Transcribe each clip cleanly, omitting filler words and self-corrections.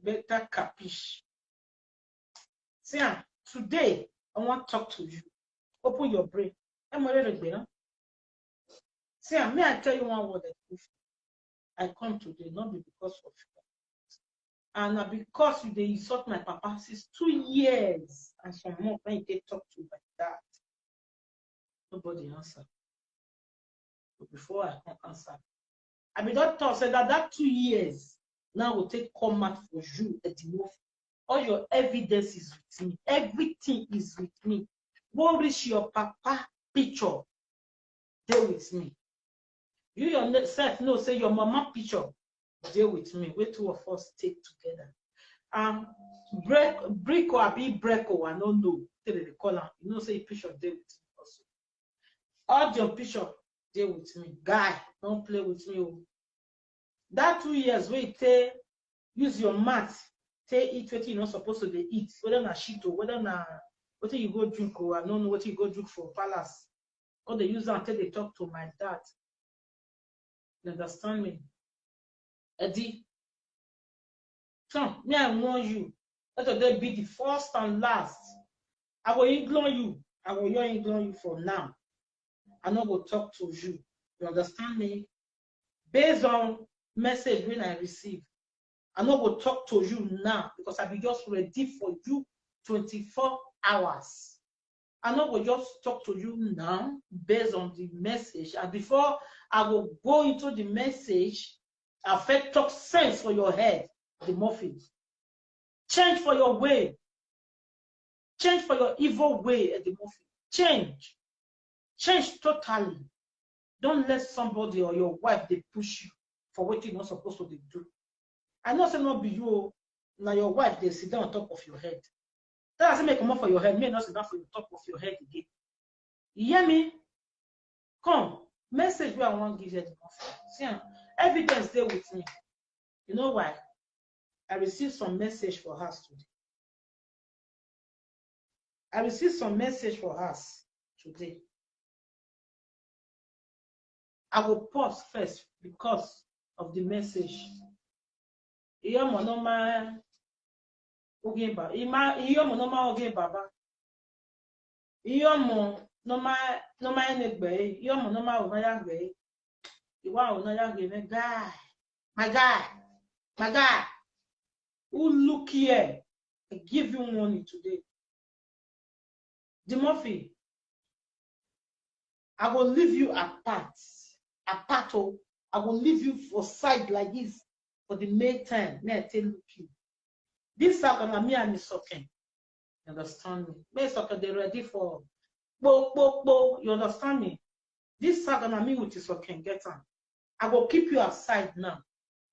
better capiche. See, today I want to talk to you. Open your brain. I'm ready to see, may I tell you one word that I come today, not because of you. And because you they insult my papa since 2 years and some more when they talk to my dad. Nobody answer. But before I can answer, I mean that thought said that 2 years now will take command for you at the move. All your evidence is with me. Everything is with me. What is your papa picture? Deal with me. You yourself know, say your mama picture, deal with me. We two of us take together. Brick or be break or I don't know. They call them. You know, say picture deal with me also. All your picture deal with me. Guy, don't play with me. That 2 years wait, use your math. Eat what you're not supposed to eat. Whether na shit or whether na what you go drink or I don't know what you go drink for palace. Or they use that until they talk to my dad. You understand me? Eddy. So, me, I warn you. Let them be the first and last. I will ignore you. I will ignore you for now. I not go talk to you. You understand me? Based on message when I receive, I not go talk to you now because I be just ready for you 24 hours. I not go just talk to you now based on the message. And before I will go into the message, I first talk sense for your head, the muffins. Change for your way. Change for your evil way at the muffin. Change. Change totally. Don't let somebody or your wife they push you for what you're not supposed to do. I know say not be you, now your wife they sit down on top of your head. That doesn't make come up for your head, may not sit down for the top of your head again. You hear me? Come, message where I want to give you the muffin. See, evidence there with me. You know why? I received some message for us today. I received some message for us today. I will pause first because of the message. Iyo mo no ma oge ba. Iyo mo no ma oge baba. Iyo mo no ma enegbe. Iyo mo no ma o na ya gbe. Iwa o na ya gbe me guy. My guy. Who look here? I give you money today. The Murphy, I will leave you apart. Oh, I will leave you for side like this for the May time. May I tell you, this second me and Soken. You understand me? May Soken they ready for bo. You understand me? This second me with Soken get on. I will keep you aside now.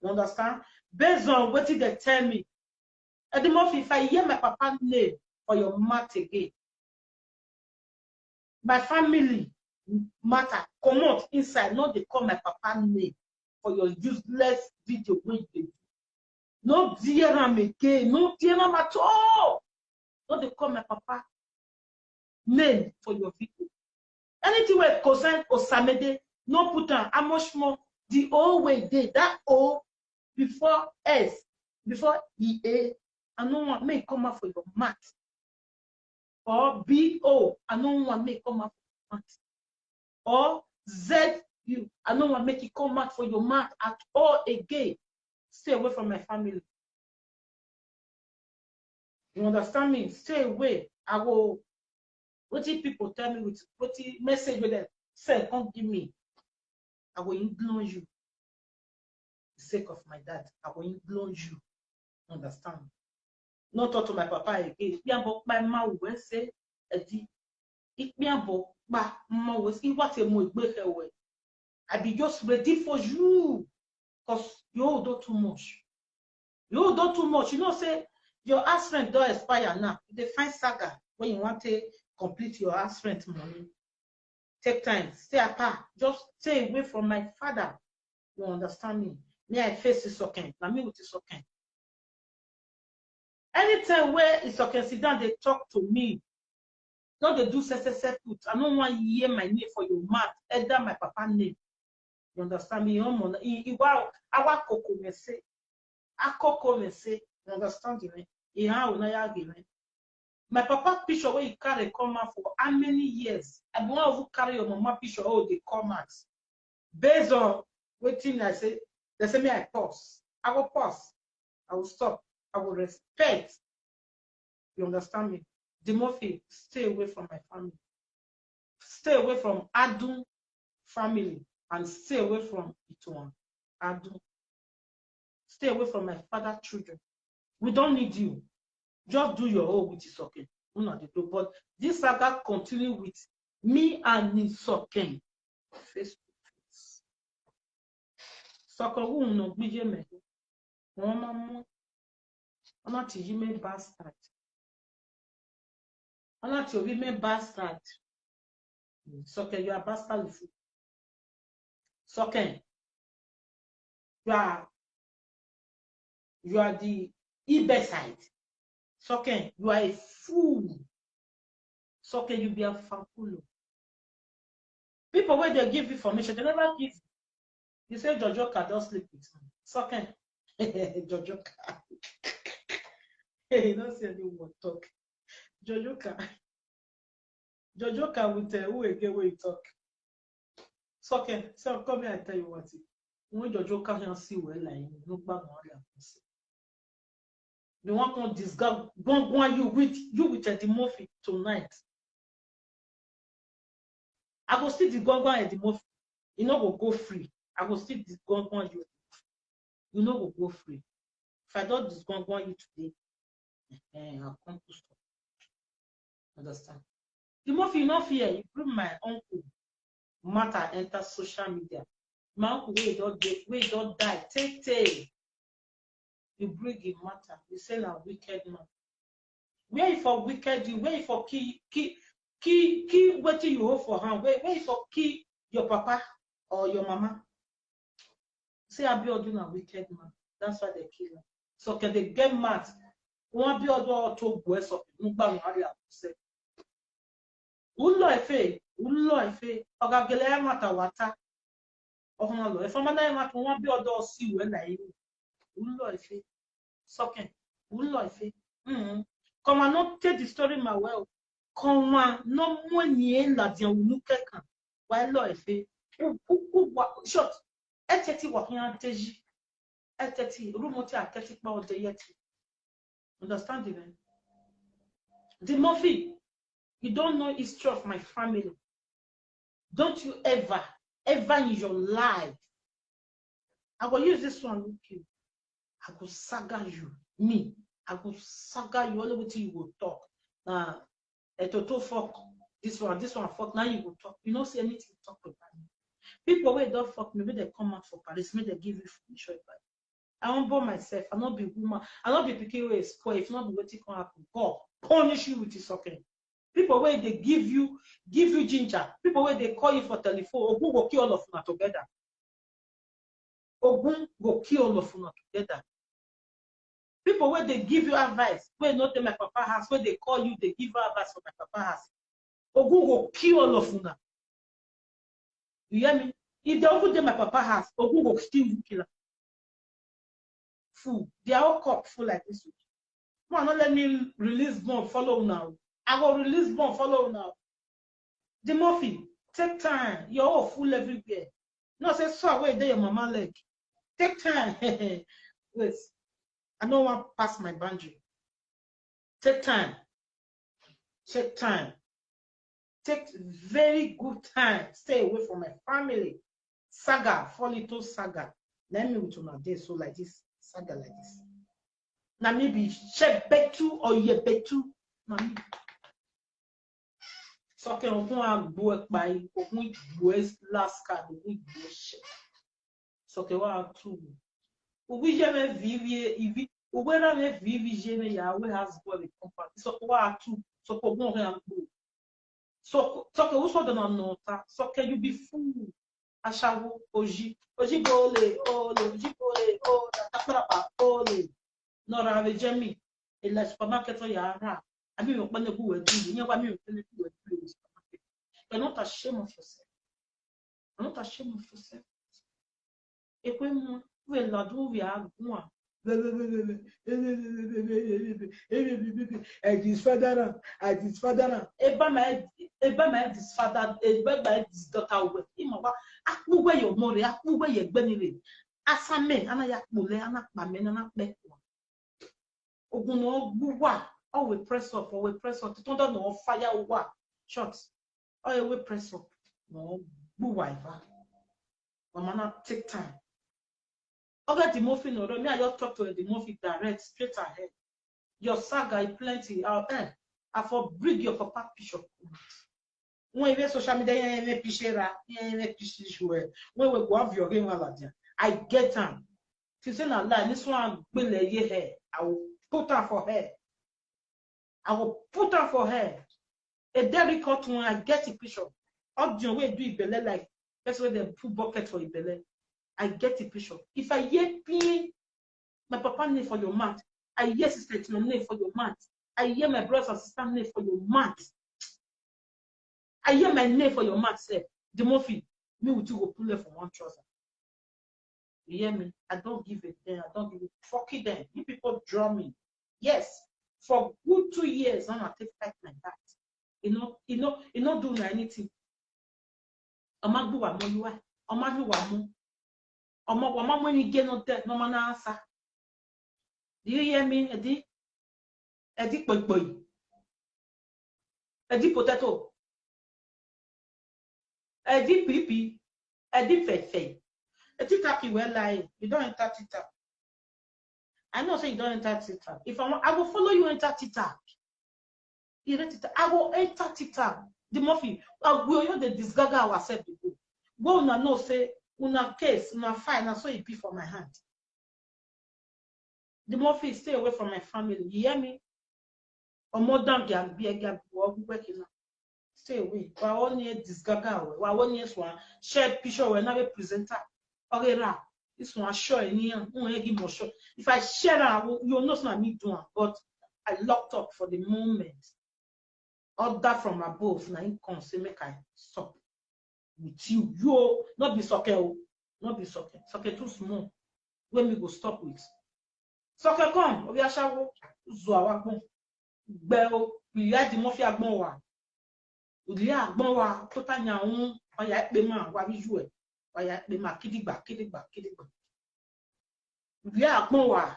You understand? Based on what they tell me. At the Murphy, if I hear my papa name for your mouth again, my family matter come out inside, not they call my papa name for your useless video. No dear again, no dear at all. Not they call my papa name for your video. Anything where concern Osamede, no put on how much more the old way did that O before S, before EA, and no one may come out for your mouth. Or BO, I don't want to make come out for your mouth. Or ZU, I don't want to make it come out for your mouth at all again. Stay away from my family. You understand me? Stay away. I will. What if people tell me with what message with them say, come give me? I will ignore you. For the sake of my dad, I will ignore you. Understand? Not talk to my papa again. My mouth will say, Eddy, it me about my mouth will say, what a more I be just ready for you. Because you do too much. You do too much. You know, say your house rent don't expire now. They find saga when you want to complete your house rent money. Take time, stay apart. Just stay away from my father. You understand me? Me, I face this okay. Now me with this okay. Anytime where it's okay, sit down, they talk to me. Not they do put. I don't want to hear my name for your mouth. Either my papa name. You understand me? Wow, our coco me say. You You understand me? My papa picture where he carry come out for how many years? I don't want to carry your mama picture. Oh, they come out based on waiting. I say they say me I pause. I will pause. I will stop. I will respect. You understand me? Dimorphy, stay away from my family. Stay away from Adun family and stay away from Ituan. Adun. Stay away from my father's children. We don't need you. Just do your own, which is okay. But this saga continue with me and Nisoken face to face. Sokowu no gbije me. Won mamu. Ona ti yi me bastard. Ona ti obi me bastard. Soken, you are bastard. Soken, you are the Ibe side. Soken, you are a fool. Soken, you be a fankulo. People when they give information, they never give. You say Jojoka don't sleep with me. Soken, Jojoka. You don't see anyone talk. Jojoka will tell who again when you talk. Soken, so come here and tell you what it. When Jojoka can see well, like no bad one. The one can disguise you with Eddy Murphy tonight. I go still the gongon Eddy Murphy. You know go free. I go still the gongon you. You know go free. If I don't disgongon you today, I'll come to stop. Understand? The Murphy, you not fear. You bring my uncle matter enter social media. My uncle we don't die. Take. You bring him matter. You say a wicked man. Where for wicked you? Where for key what you hold for hand? Where for key your papa or your mama? Say I be doing a wicked man. That's why they kill him. So can they get mad? One be to boys of say. Ulo efe. Ogagele mata wata. Ohunalo. If I'm not one be see when I Ulo efe. Soken. Ulo efe. Come on, not take the story my well. Come on, no more near la dianuka. Why lo efe? Short. Eteti wa hianteji. Eteti rumoti ateti pa ode yeti. Understand it? The Murphy, you don't know the history of my family. Don't you ever in your life. I will use this one with you. I will saga you. Me. I will saga you all the way till you will talk. A total fuck. This one fuck. Now you will talk. You don't see anything to talk about me. People where don't fuck me, maybe they come out for Paris, maybe they give you information about it. I won't bore myself. I'll not be woman. I'll not be picking away spoil. If not be waiting can happen. God punish you with this okay. People where they give you ginger. People where they call you for telephone. Ogun go kill all of you together. Ogun go kill all of you together. People where they give you advice. Where not my papa has. Where they call you, they give you advice for my papa has. Ogun go kill all of you. You hear me? If they open my papa has, Ogun go still kill. Fool. They are all caught full like this. Man, not let me release bomb, follow now. I will release bomb, follow now. The Murphy, take time. You're all full everywhere. No, say, so away there, your mama leg. Take time. Wait. I don't want to pass my boundary. Take time. Take time. Take very good time. Stay away from my family. Saga, fall into saga. Let me with my day so like this. Saga like this. Now maybe check betu or ye betu. So can on go by West last card we shit. So can what two. We jamais vivre we jamais vivre jamais Yahweh has got the comfort. So what two. So pour bon rien go. So que vous soit dans nota. So can you be fool? Achawo oji bole oji bole ole. No rave jemi. Et la supermarket yara. I mean, when the boo do, you know what I mean? You're not ashamed of yourself. You're not ashamed of yourself. Et puis, we la do we are one. His father, his father, Eba my his father, Eba my his daughter. Imaba, Akuwe your mori, Akuwe your benire. Asame, ana yakule, ana mame, ana bekwa. Oguno buwa, oh we press up, or we press up. Tonda no fire wa shots. Oh we press up, no buwa iva. Mama take time. Okay, the muffin or me, I just talk to the muffin direct, straight ahead. Your saga is plenty out there. I for bring your papa picture. When you social media, you picture, when we go have your game, I get them. If you say not lie, this one will lay your hair. I will put her for her. I will put her for her. A very cut one, I get a picture. How do you do it belay like that's where they put bucket for it belay. I get a picture. If I hear pee, my papa name for your mat. I hear sister my name for your mat. I hear my brother and sister name for your mat. I hear my name for your mat, sir. The Murphy, me with you go pull it from one trouser. You hear me? I don't give it then. I don't give it. Fuck it then. You people draw me. Yes. For good 2 years, I'm gonna take fight like that. You know, doing anything. I'm not doing what you are. I'm not doing what I'm when you get no death, no man answer. Do you hear me, Eddy? Eddy boy. Eddy potato. Eddy pipi. Eddy fefe. Eddy taki well lie. You don't enter TikTok. I know say you don't enter TikTok. If I will follow you enter TikTok. I will enter TikTok. The Murphy. We will the disgaga ourselves to go. Go una know say una case, una fine, and so it be for my hand. The Murphy, stay away from my family. You hear me? Or more than can be a working. Stay away. We only this gaga. We only one share picture. We never presenter. Okay, this one show any. Give more show. If I share that, you know not me doing. But I locked up for the moment. Order from above. Now you come say make I stop with you. You not be soccer. Not be soccer. Soccer too small. When we go stop with. Soccer come. We are shawo. Izua wa gbero. We had the Murphy agbon wa. We are agbon wa. Tota nya un. Oya pe ma wa bi ju e. Oya pe ma kidigba. We are agbon wa.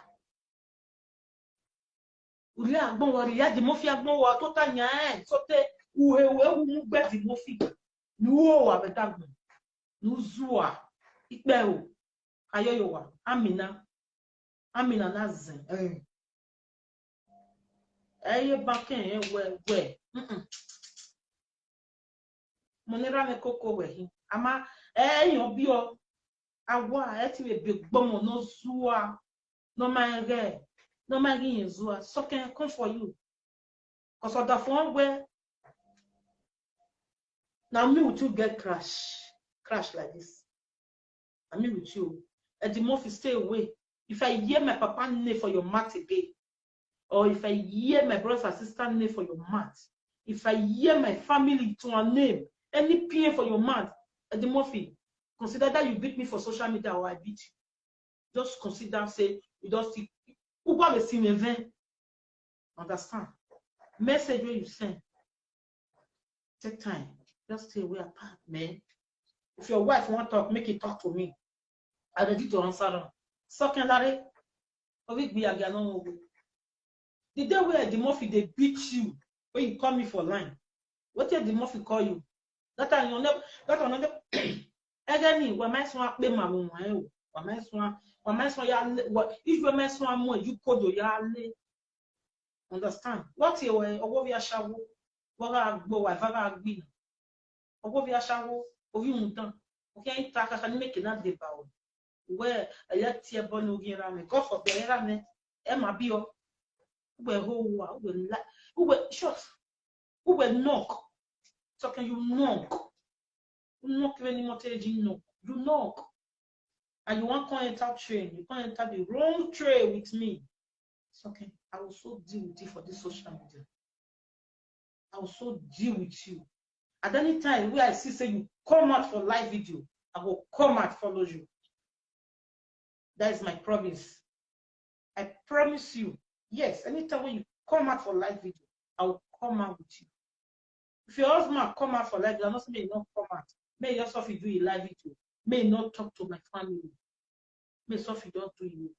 We are agbon wa. We had the Murphy agbon wa. Tota nya sote uwe mu gbe the Murphy. Nu wa betagbon. Nu Izua. Ikbero. Ayoyo wa. Amina nazen. Eye bakin we. Monera me koko we. Ama yon bi o. Awa eti we big bomo no Izua. No man Izua. So can come for you. Cause of the phone where now me with you get crash like this. I mean with you. Eddy Murphy, stay away. If I hear my papa name for your mat again, or if I hear my brother and sister name for your mat, if I hear my family to a name, any PA for your mat, Eddy Murphy, consider that you beat me for social media or I beat you. Just consider, say, you don't see, who got the same event? Understand? Message where you send. Take time. Just stay away apart, man. If your wife want to talk, make it talk to me. I'm ready to answer them. Secondary, the day where the Murphy they beat you when you call me for line, what did the Murphy call you? That time you never. That another. Again, when my son play my room, when my son ya what if my son more you call your yale. Understand? What you or what we are shawo? What I go, I have agreed. Or what we are shawo? Or you done? Okay, I can make it not devour. Where a let tea bono girame, go for the rame, Emma Bio, who will shot, who will knock. So can you knock? You knock any more no. You knock. And you want to enter train, you can't enter the wrong train with me. It's okay. I will so deal with you for this social media. I will so deal with you. At any time where I see say you come out for live video, I will come out follow you. That is my promise. I promise you. Yes, anytime when you come out for live video, I will come out with you. If your husband come out for live video, I'm not saying not come out. May yourself do a live video. May not talk to my family. May yourself don't do you.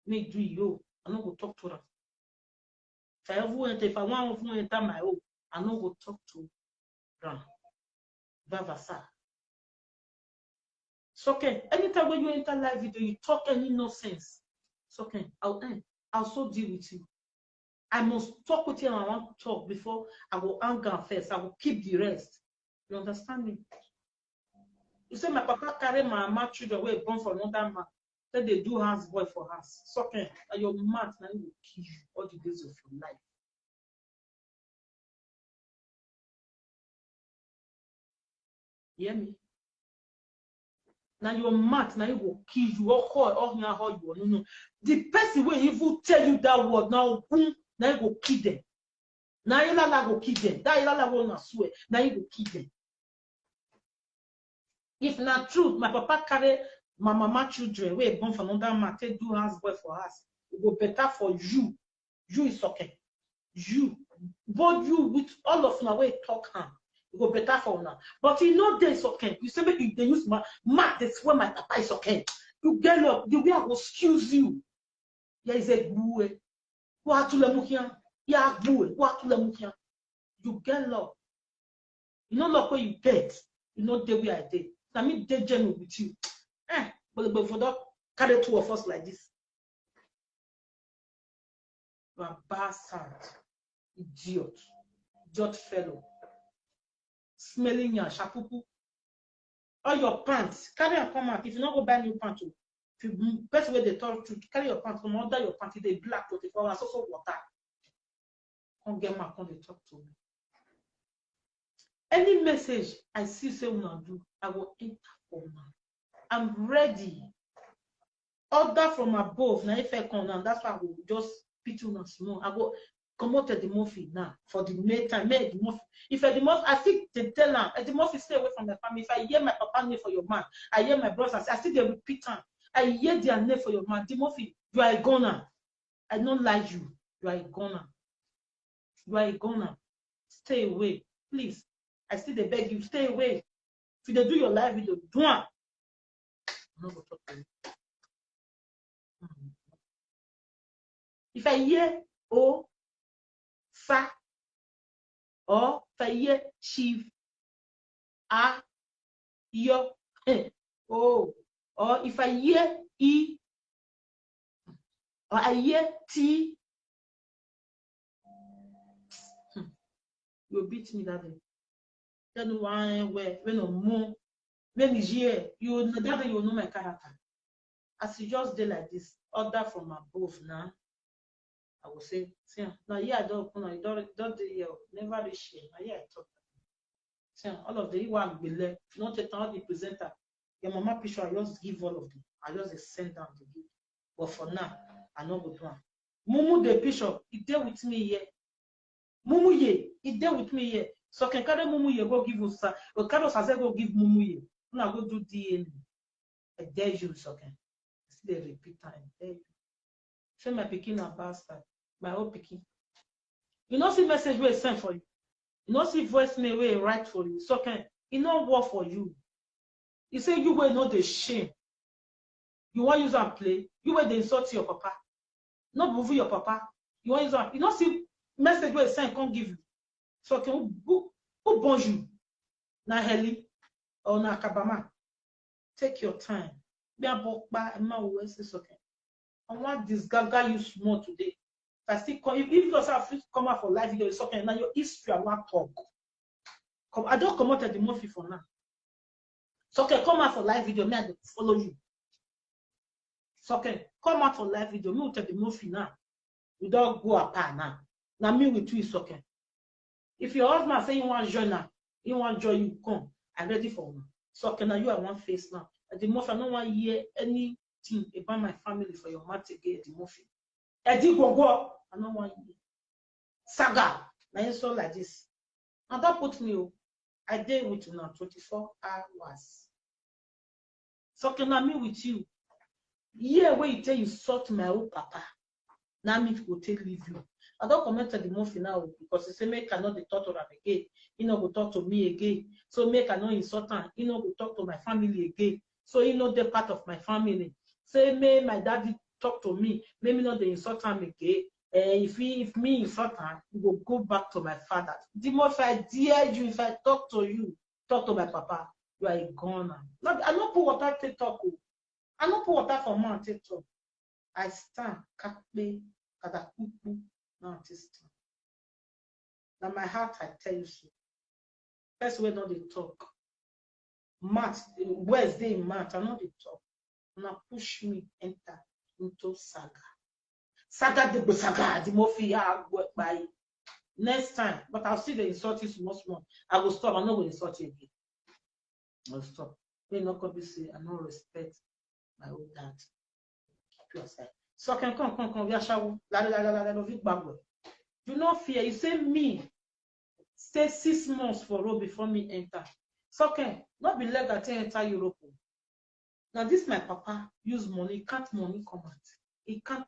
May do you. I not go talk to them. If I want to enter my home, I not go talk to them. Vavasa. So okay, anytime when you enter live video, you talk any nonsense. So okay, I'll so deal with you. I must talk with you and I want to talk before I will anger first. I will keep the rest. You understand me? You say my papa carry my mama children away born for another man. Then they do house boy for us. So okay, and your mouth now will kill you all the days of your life. You hear me? Now your mouth now will kill you all how you want. No. The person will even tell you that word now, boom, now you will kill them. Now you will kill them. That you will swear. Now you will kill them. If not true, my papa carry my mama children we born for another man, take do house boy for us. It go better for you. You is okay. You, but you with all of now way talk hand. It go better for now. But you know this okay. You say maybe they use my that's where my papa is okay. You get up, the way I will excuse you. There is a boo. What to the mukia? Yeah, boo. What to the mukia? You get up. You know look where you get. You know the way I did. I mean, they genuine with you. But for that, carry two of us like this. You are bastard, idiot fellow, smelling your shapupu. All your pants, carry and come out. If you not go buy new pants, if you best way they talk to carry your pants from under your pants, they black 24 hours, also water. Come get my come they talk to me. Any message I see say una do, I will enter for now. I'm ready. Order from above. Now if I come down, that's why I will just pitch on small. I go come out at the Murphy now for the meantime. If I the Murphy, I think they tell them at the Murphy stay away from the family. If I hear my papa name for your man, I hear my brothers. I still they repeat them. I hear their name for your man. The Murphy, you are a goner. I don't like you. You are a goner. You are a goner. Stay away, please. I still they beg you, stay away. If they do your live video, do it. I'm not going to talk to you. If I hear O, Fa, or if I hear Chief, A, Yo, O, or if I hear E, or I hear T, you beat me that day. Then one where when no more, when is here, you that day you know my character. As you just did like this, order from above now. I will say, see, now yeah, I don't do here, never reach here. Now yeah, I talk. See, all of the one will left, not take all the presenter. Your mama picture, I just give all of them. I just send down to give. But for now, I know good one. Mumu the picture, he there with me here. Mumu ye, he there with me here. So can carry Mumu ye go give us, or Carlos has go give Mumu ye. Now go do DNA. I dare you, so can. See the repeat time. Dare you. Say my picking a bastard. My old picking. You know see message where sent for you. You know see voicemail where write for you. So can it not work for you. You say you will not the shame. You want use and play. You will insult your papa. Not move your papa. You want use and you know see message where sent can't give you. So can who bonjour na heli or na kabama. Take your time. Be a book by a man who is okay. I want this gaga you small today. If I still come, if you have come out for life, it's okay. Now your history I want talk. Come, I don't come out at the Murphy for now. So okay, come out for live video, me I follow you. So okay, come out for live video, me will take the Murphy now. You don't go apart now. Now me with you is okay. If your husband say you want join now, you want join you come. I'm ready for now. So okay, now you are one face now. At the Murphy, I don't want to hear anything about my family for your mouth again at the Murphy. Eddy go. I don't want you. Saga. Now so like this. Now that put me. I did with you now 24 hours. So can I meet with you? Yeah, where you tell you sort my old papa. Now me go take leave you. I don't comment on the movie now because he say make I not dey talk to them again. He no go talk to me again. So make I not insult him. He no go talk to my family again. So he no dey part of my family. Say may my daddy talk to me. Make me not dey insult him again. If me insult him, he will go back to my father. The more if I dare you, if I talk to you, talk to my papa, you are a goner. I no put water take talk. I no put water for man take talk. I stand, kakpe, kadakupu, now this time. Now my heart, I tell you so. First way not they talk. Math, where's they math? I know they talk. Now push me enter into saga. Saga the saga, the mafia I work by. Next time, but I'll see the insult you small. I will stop. I'm not going to insult you again. I'll stop. They not going to say I don't respect my old dad. Keep yourself. So can come, we are shower. Do not fear. You say me. Stay 6 months for road before me enter. So can not be let that enter Europe. Now this my papa use money, can't money come out. He can't.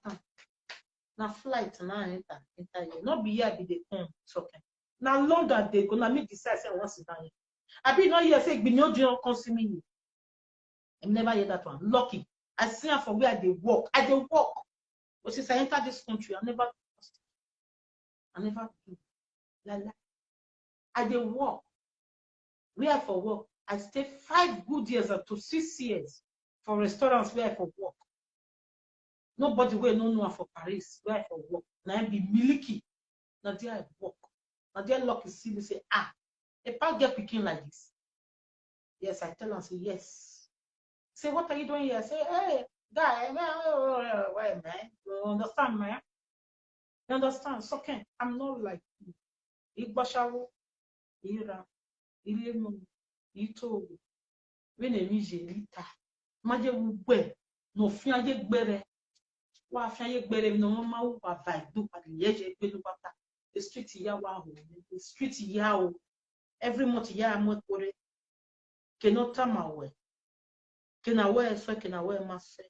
Now flight now enter here. Not be here be the come. So can. Now London they go. Now me decide say I want to sit down here. I be not here say be no joy come see me. I never hear that one. Lucky. I see her from where they walk. I dey walk. But since I enter this country, I never do. I dey walk. Where I for work, I stay 5 good years up to 6 years for restaurants where I for work. Nobody will know for Paris where I for work. Now I be milky. Now there I work. Now there lucky see me say, if I get picking like this. Yes, I tell them, say yes. Say, what are you doing here? Say, hey, guy, man, you understand, man? You understand? So okay, I'm not like you. Igbashawo, Ira, Ilemu, Ito, when a mijelita, Maje Wube, no Fiaje Bere, Wa Fiaje Bere, no Mama, Vaidu, but the Yeje Belubata, the street Yawa, the street Yao, every month Yamot Bore, cannot come away. Can I wear so can I wear my set?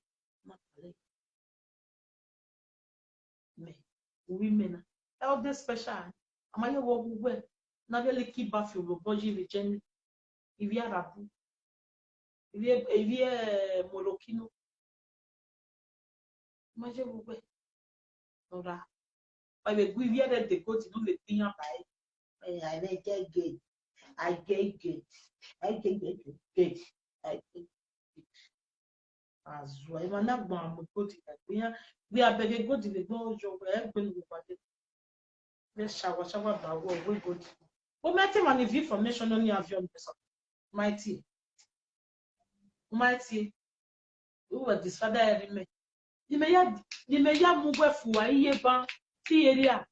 Me, women, all this special. Am I walk well? Now really keep back your body with Jenny. If you are Rabu, if you are Molokino, imagine we Nora. I will give you that they go to do the thing by. I get gay. I get gay. I get gay. I get as well. I'm not going to go to that. We are begging go to the go job. Let's shower about what we go to. But my team and if information only have your person. Mighty. Who were this father every you may have move for a year ban, theoria.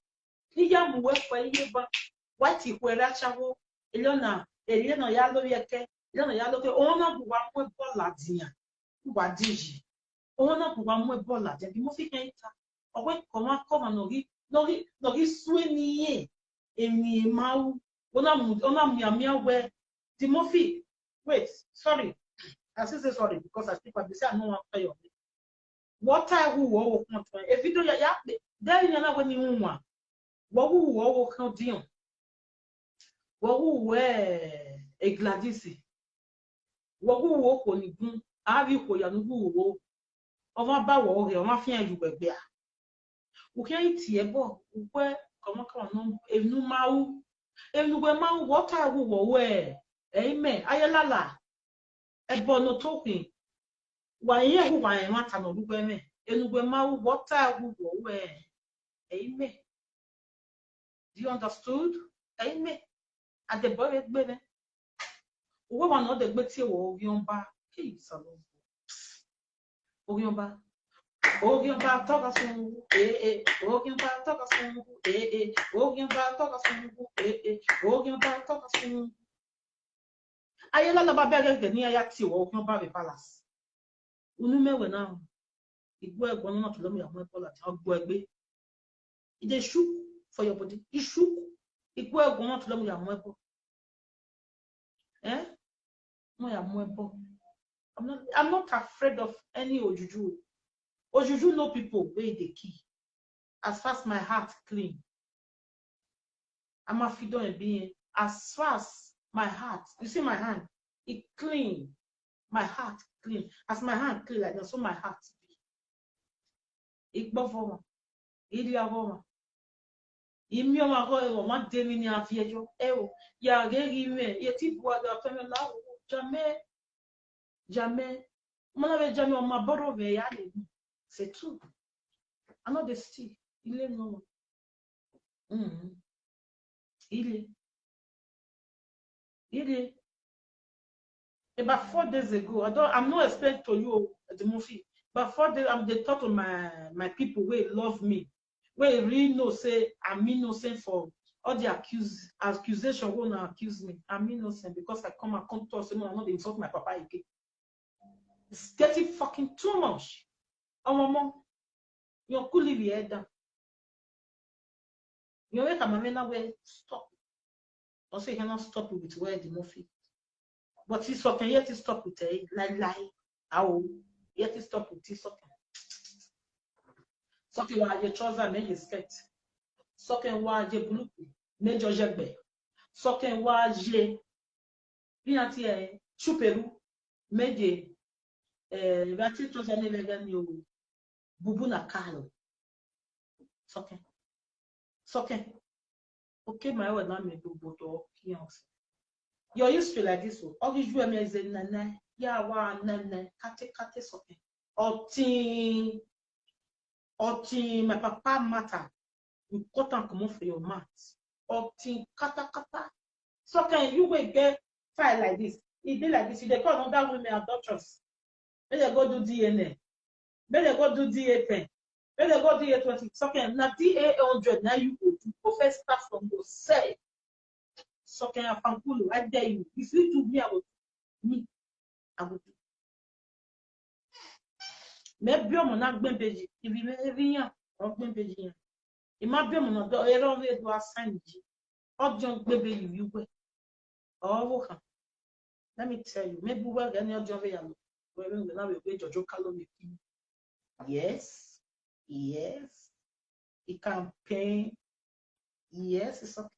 Niya move for a year ban. What if we're at Chavo, Elena Yalo Yake, Elena Yalo, owner who one more Bolladia. Who are Digi? Owner who one more Bolla, the movie or when come and no, he's swinging in the mouth. Ona where the movie. Wait, sorry. I say sorry because I speak what they say I no one pay on me. What I who will come to if you do ya there you know when you want. What who will come down? What who wear a Gladys? What who walk on the boom? Have you for your new wo? Over bow here, my friend you were there. Who can't see a book? Where come on, if no mau. If you were man, what I will wear. Amen. Ayalala. A bono talking. Why, yeah, who I am not an old women. If you were man, what I will wear. Amen. Do you understood? Amen. At the boy, baby. Woman, not the betty or Yomba. Peace alone. Oyomba. Oyomba, talk us on. Oyomba, talk us on. Oyomba, talk us on. Oyomba, talk us on. Ayela la babere de ni ayati wo kan ba be palace unu mewe na igbo egbon na to lo mi àwọn epola ti ogbo egbe e dey shook for your body e shook igbo egbon na to lo mi àwọn epo mo ya mo epo I'm not afraid of any ojuju Ojuju know people where the key. As far as my heart clean. I'm a fido and being as far as my heart. You see my hand, it clean. My heart clean. As my hand clean like that, so my heart be. Ik bavoma. Ili avoma. Imi oma go ewo ma demi ni afiejo. Ewo ya gegi me. Ye ti bua da feme la jamais. Jamais. Mon avait jamais on m'a borrow ve ya le. C'est tout. I know the still. Il est non. Il est. About 4 days ago, I'm not explaining to you the movie, but 4 days, they talk to my people where love me, where really know say I'm innocent for all the accusation who now accuse me. I'm innocent because I come to us and I'm not insult my papa again. It's getting fucking too much. Oh, mama, you could leave your head down. You wake up, my way stop. Also, you cannot stop with where the movie. But it's okay, yet to stop with a lie. How yet to stop with this okay. Something while your trousers make a skirt. Something while your blue major jagbe. Something while je bien tiens chouperou made vati trousers never gan you bubu na kalo. Something. Okay, my word now me bubu to fiance. You're used to like this. All these you are saying nana. Yeah, wa nana. Kate something. Oti, my papa matter. You cut and come for your mat. Oti, kata. So can you will get file like this? It be like this. They call other women adulterers. May they go do DNA. May they go do DA 10. May they go DA 20. So can now DA 100. Now you go to first start from yourself. So can I find I dare you. If you do me, I will do. Maybe I'm not going to be here. I'm going to be here. It might be I'm not going to do a sign. Or junk baby you will. Oh, let me tell you. Maybe we're going to do a we're now going to joke. Yes. It can pay. Yes, it's okay.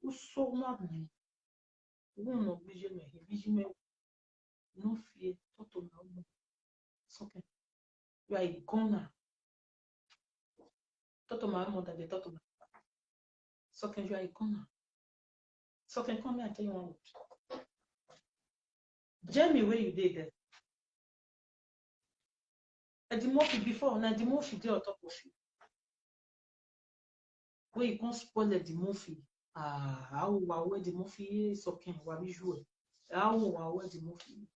Who's so mad? Who no vision? No fear. Total no. It's okay. You are a goner. Total my mother, they talk to my papa. So can you are a goner? So can come here and tell you one. Jamie, where you did there? And the more before, now the more did on top of you. Where you can't spoil the movie. How where the movie is okay, what we jouer. How where the movie.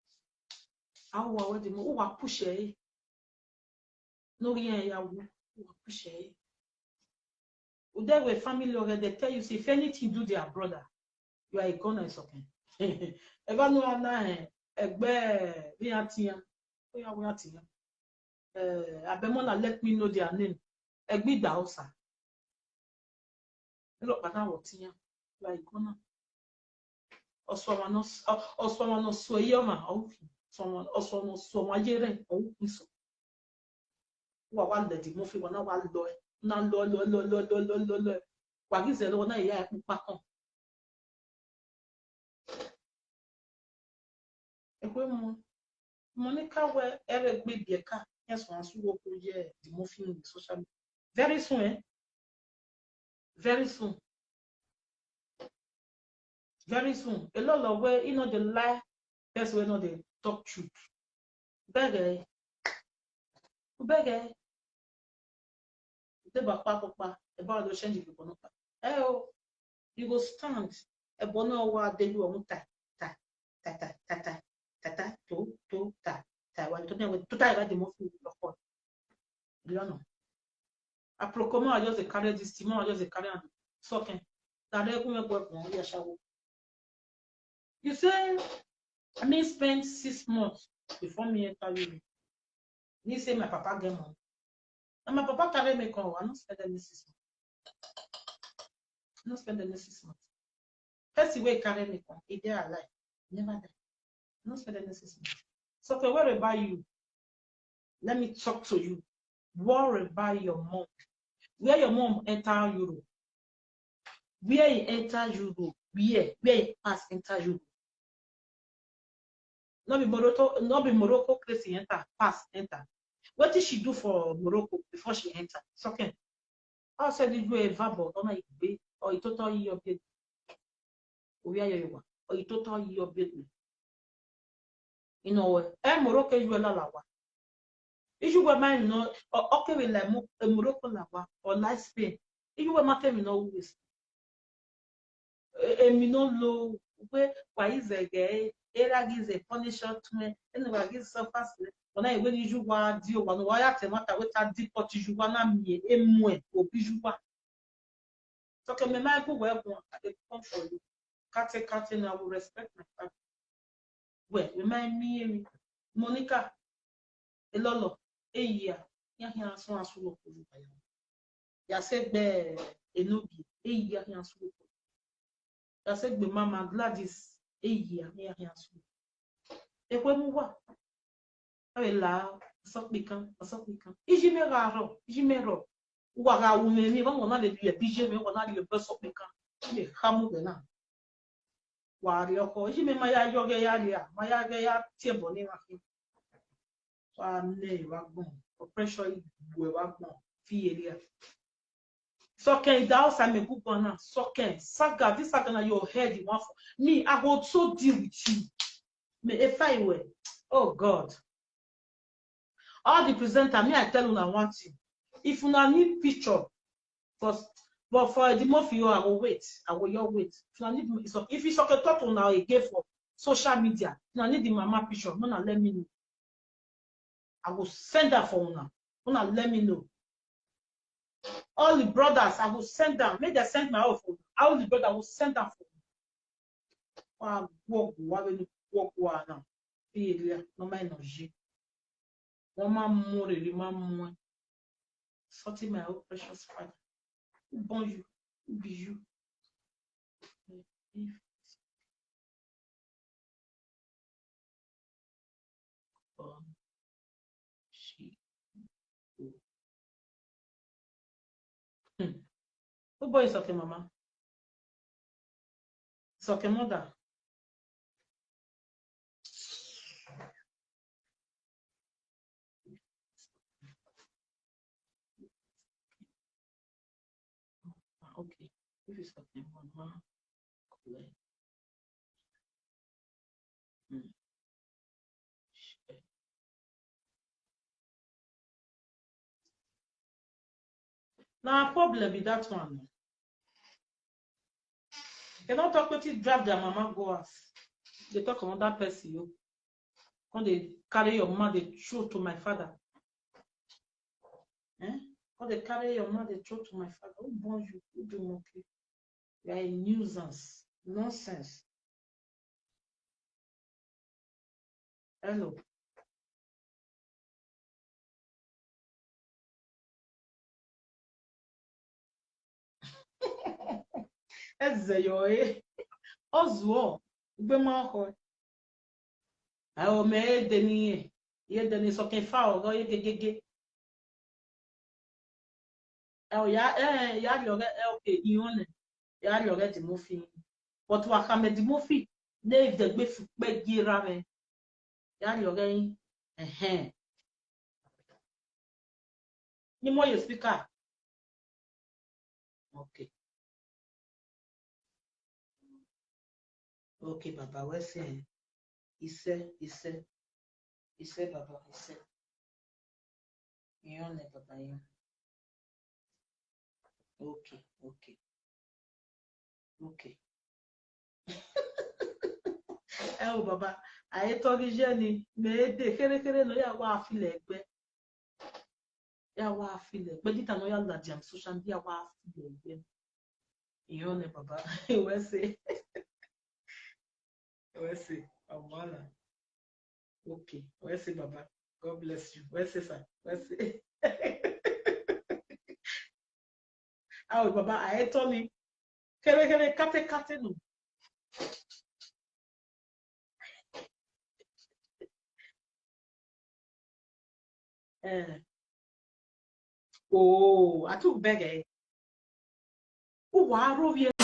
How where the movie. Who push it? No rien, ya who push it. There were family already, they tell you, if anything do their brother, you are a goner, it's okay. Ever know na egbe bi atiyan. Oya we atiyan. Abemona let me know their name. Egbi Daosa. Look at how tiyan. You are a goner. Oswama no soyoma au someone oswama so majere au so. Wa wale di mo fi wana wa lo na lo. Wa gize lo na iya pupa kan. Ekwe mo ni ka we ere gbe bi eka yes wan su wo ko ye di mo fi in social media. Very soon Very soon. A lot of where the lie, that's where they talk truth. Beg the papa about the change people. Oh, you go stand a bono wa de you on ta to when to with to tie the movie of you know. I proclaim I just carry this team, I just carry on soaking. That they will work on your shower. You say I may spend 6 months before me enter you. You say my papa get money. And my papa carry me come. I don't spend any 6 months. I don't spend any 6 months. First way carry me come. If they are alive, never die. I don't spend any 6 months. So for where about you? Let me talk to you. Worry about your mom. Where your mom enter Europe? Where he enter Europe? Where he pass enter Europe? Not be Morocco crazy enter, pass enter. What did she do for Morocco before she enter? It's okay. I said you do a verbal, don't I be or you total your bed. Where you are, or you total your bed. You know, Morocco you will allow. If you were mine, no, or okay, with like Morocco lava or light Spain. If you were matter, we know always. And we know low where why is a gay, era gives a punisher to me, and I give so fast. When I when you want deal one wire to matter with a deep pot you wanna me a moe or bijou. So can me my go well at the come for you. Cat, I will respect my family. Well, remind me, Monica, a lolo, a year, ya so as well. Ya said, be a nubi, a year, ya so. Ya said, be Mama Gladys, a year, ya so. E kwa mwa, awe la, asok bikan. Ijimero. Waga umemi, wana le biye, bije me, wana le besok bikan. Ye, hamu bena. Warioko, ijime maya yoge ya, maya ya tiebo ni waki. Ne wagbon, pressure we wagbon, fi area. So can that I me good one now? So can saga this saga na your head you want for me. I will so deal with you. Me if I were, oh God, all the presenter me I tell you now one thing. If you need picture, first, but for the more for you I will wait. I will your wait. If you need so if it's okay talk now again for social media, you need the mama picture. Una let me know. I will send that for una. Una let me know. All the brothers, I will send them. May they send my own phone. All the brothers, I will send them for walk now. No my energy. One more. Sorting my own precious father. Bonjour. Bijou. Who boy is okay, mama? It's okay, mother. Okay. If it's okay, mama. Now, problem with that one. They don't talk with it, drive their mama go us. They talk about that person. You. When they carry your mama, they throw to my father. When they carry your mama, they throw to my father. Oh, bonjour, you do okay. You are a nuisance. Nonsense. Hello. Eze yo Ozuo. Gbema ho. Ayo me deni. Ye deni so ken fa o ye gegege. Ya yoge okay iyon. Ya yoge di mo fi. But wa ka me di mo fi. Ne if de gbe fu pe gira me. Ya yoge Ni mo your speaker. Okay. Okay, Baba, we say ise Baba, ise. Iyon Baba, iyon. Okay. Oh, Baba, I told you, Jenny, me de kere no ya wa feel egbe. Ya wa feel egbe. Dita no ya la jam social ya wa feel egbe. Iyon Baba, we say. Amala. Okay, we say Baba. God bless you. We say sir. We say. Oh, Baba, I told me. Kere kate no. Oh, I took beg. Oh,